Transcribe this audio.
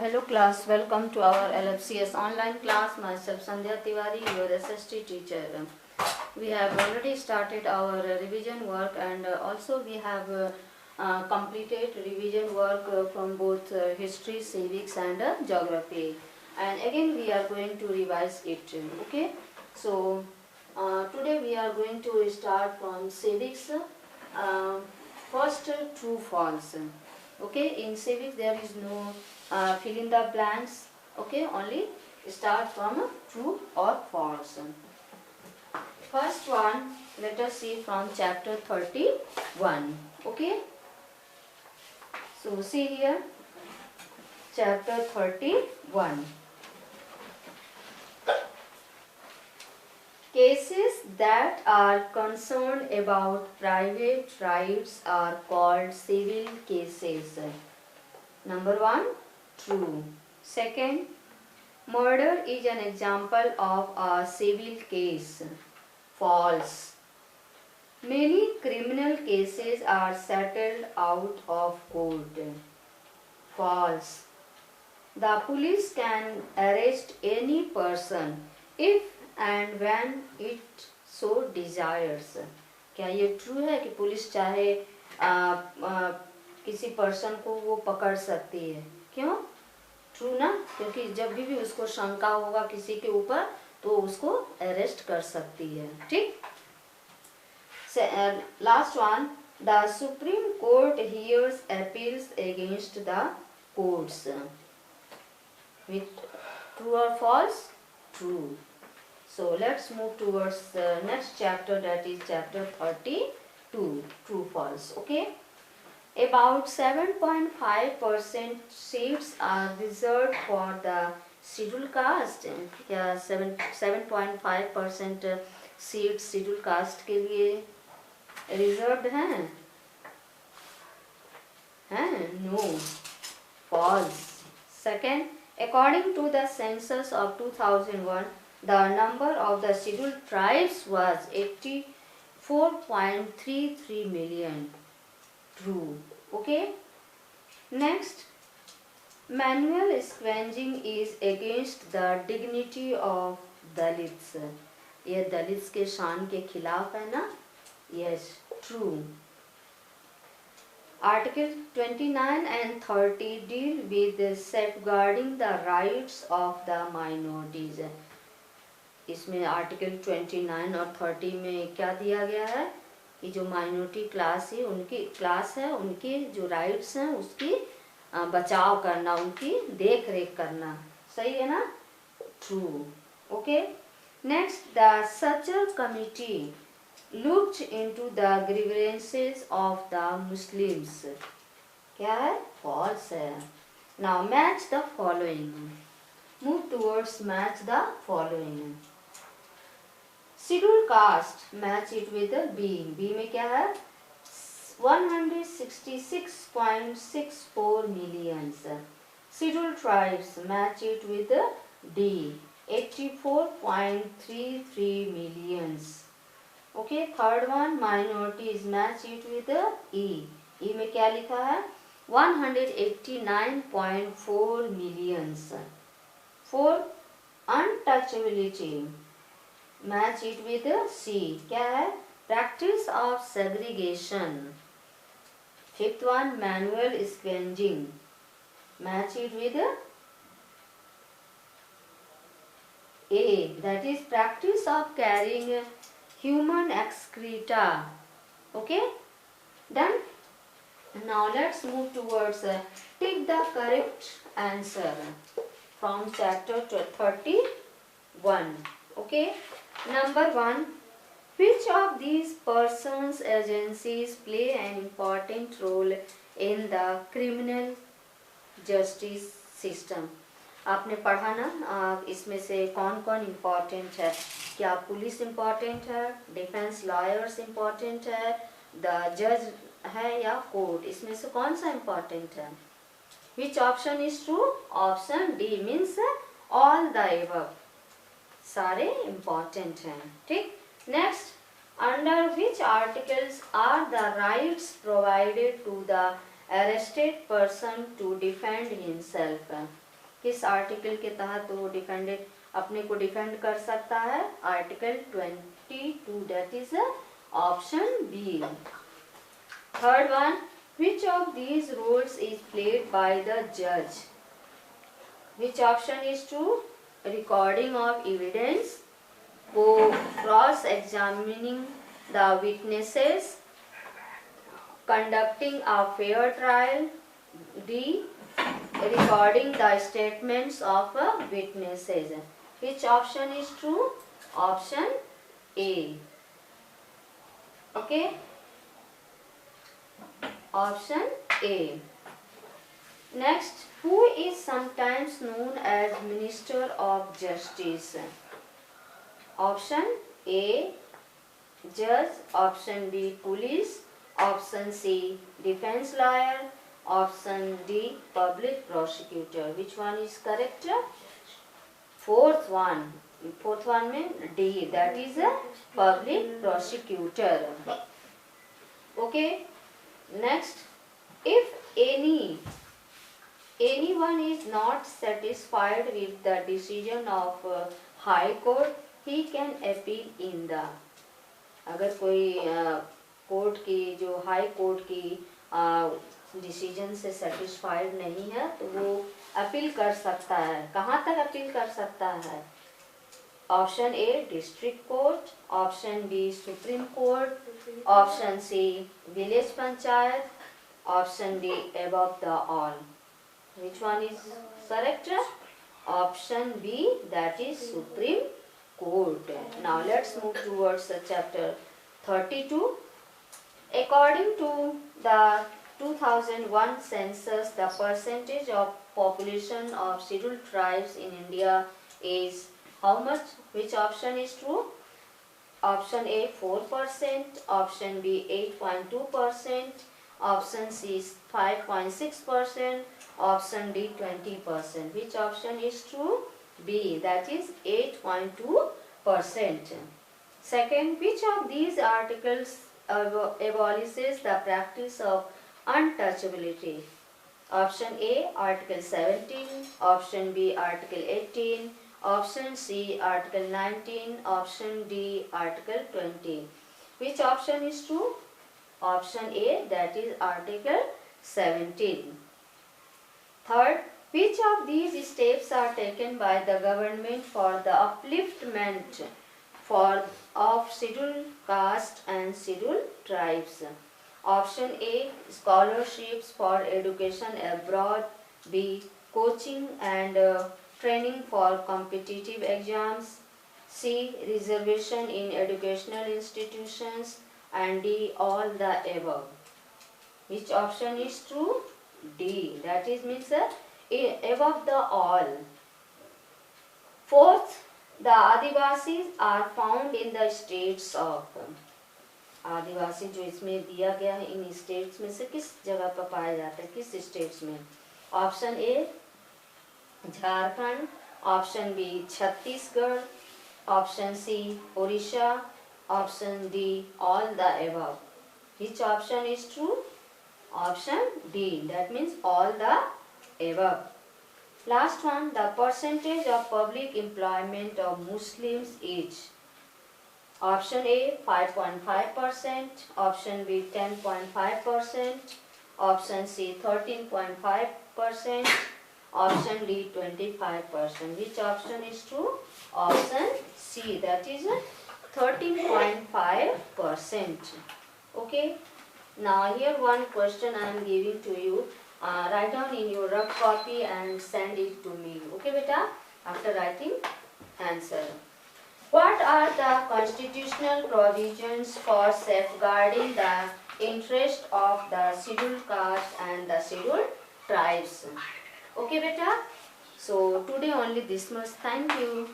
Hello class, welcome to our LFCS online class. Myself Sandhya Tiwari, your SST teacher. We have already started our revision work and also we have completed revision work from both history, civics and geography. And again we are going to revise it. Okay, so today we are going to start from civics. First, true false. Okay, in civics there is no fill in the blanks. Okay, only start from true or false. First one, let us see from chapter 31. Okay, so see here, chapter 31. Cases that are concerned about private rights are called civil cases. Number 1, true. Second, murder is an example of a civil case. False. Many criminal cases are settled out of court. False. The police can arrest any person if and when it so desires. क्या ये true है कि police चाहे किसी person को वो पकड़ सकती है? क्यों? ट्रू ना, क्योंकि जब भी उसको शंका होगा किसी के ऊपर तो उसको अरेस्ट कर सकती है. ठीक. Last one, the supreme court hears appeals against the courts. With true or false? True. So let's move towards the next chapter, that is chapter 32, true false. Okay. About 7.5% seats are reserved for the scheduled caste. क्या 7.5% seats scheduled caste के लिए reserved हैं? No. False. Second, according to the census of 2001, the number of the scheduled tribes was 84.33 million. True. Okay. Next, manual scavenging is against the dignity of Dalits. ये Dalits के शान के खिलाफ है ना? Yes. True. Article 29 and 30 deal with safeguarding the rights of the minorities. इसमें article 29 और 30 में क्या दिया गया है कि जो माइनॉरिटी क्लास है उनकी जो राइट्स हैं उसकी बचाव करना, उनकी देख रेख करना. सही है ना? True. Okay. Next, the Sachar committee looked into the grievances of the Muslims. क्या है? False है. Now match the following. Move towards match the following. Scheduled caste, match it with the B. B में क्या है? 166.64 millions. Scheduled tribes, match it with the D. 84.33 millions. Okay, third one, minorities, match it with the E. E में क्या लिखा है? 189.4 millions. Fourth, untouchability, match it with the C. क्या है? Practice of segregation. Fifth one, manual scavenging, match it with the A. That is practice of carrying human excreta. Okay, done. Now let's move towards take the correct answer from chapter 31. Okay, number 1, which of these persons agencies play an important role in the criminal justice system? आपने पढ़ा ना, इसमें से कौन कौन important है? क्या police important है, डिफेंस लॉयर्स इम्पोर्टेंट है, द जज है या कोर्ट? इसमें से कौन सा इम्पोर्टेंट है? Which option is true? Option D means all the above, सारे इम्पोर्टेंट हैं. ठीक. Next, under which articles are the rights provided to the arrested person to defend himself? किस आर्टिकल के तहत वो डिफेंडेड अपने को डिफेंड कर सकता है? Article 22, that is option B. Third one, which of these roles is played by the judge? Which option is true? Recording of evidence, cross-examining the witnesses, conducting a fair trial, D, recording the statements of witnesses. Which option is true? Option A. Okay. Option A. Next, who is sometimes known as Minister of Justice? Option A, Judge. Option B, Police. Option C, Defense Lawyer. Option D, Public Prosecutor. Which one is correct? Fourth one. Fourth one means D, that is a Public Prosecutor. Okay. Next, if anyone is not satisfied with the decision of High Court, he can appeal in the, अगर कोई court की जो high court की decision से satisfied नहीं है तो वो अपील कर सकता है। कहाँ तक अपील कर सकता है? Option A district court, option B supreme court, option C village panchayat, option D above the all. Which one is correct? Option B, that is Supreme Court. Now let's move towards chapter 32. According to the 2001 census, the percentage of population of scheduled tribes in India is how much? Which option is true? Option A 4%, option B 8.2%, option C is 5.6%, option D 20%. Which option is true? B, that is 8.2%. Second, which of these articles abolishes the practice of untouchability? Option A, Article 17, option B, Article 18, option C, Article 19, option D, Article 20. Which option is true? Option A, that is Article 17. Third, which of these steps are taken by the government for the upliftment of scheduled caste and scheduled tribes? Option A, scholarships for education abroad. B, coaching and training for competitive exams. C, reservation in educational institutions. And D, all the above. Which option is true? D, that is means above the all. Fourth, the Adivasis are found in the states of, आदिवासी जो इसमें दिया गया है इन states में से किस जगह पर पाया जाता है, किस स्टेट्स में? Option A Jharkhand, option B Chhattisgarh, option C Orissa, option D all the above. Which option is true? Option D, that means all the above. Last one, the percentage of public employment of Muslims is. Option A 5.5%, option B 10.5%, option C 13.5%, option D 25%. Which option is true? Option C, that is 13.5%. Okay. Now here one question I am giving to you. Write down in your rough copy and send it to me. Okay, beta? After writing, answer. What are the constitutional provisions for safeguarding the interest of the scheduled caste and the scheduled tribes? Okay, beta? So today only this much. Thank you.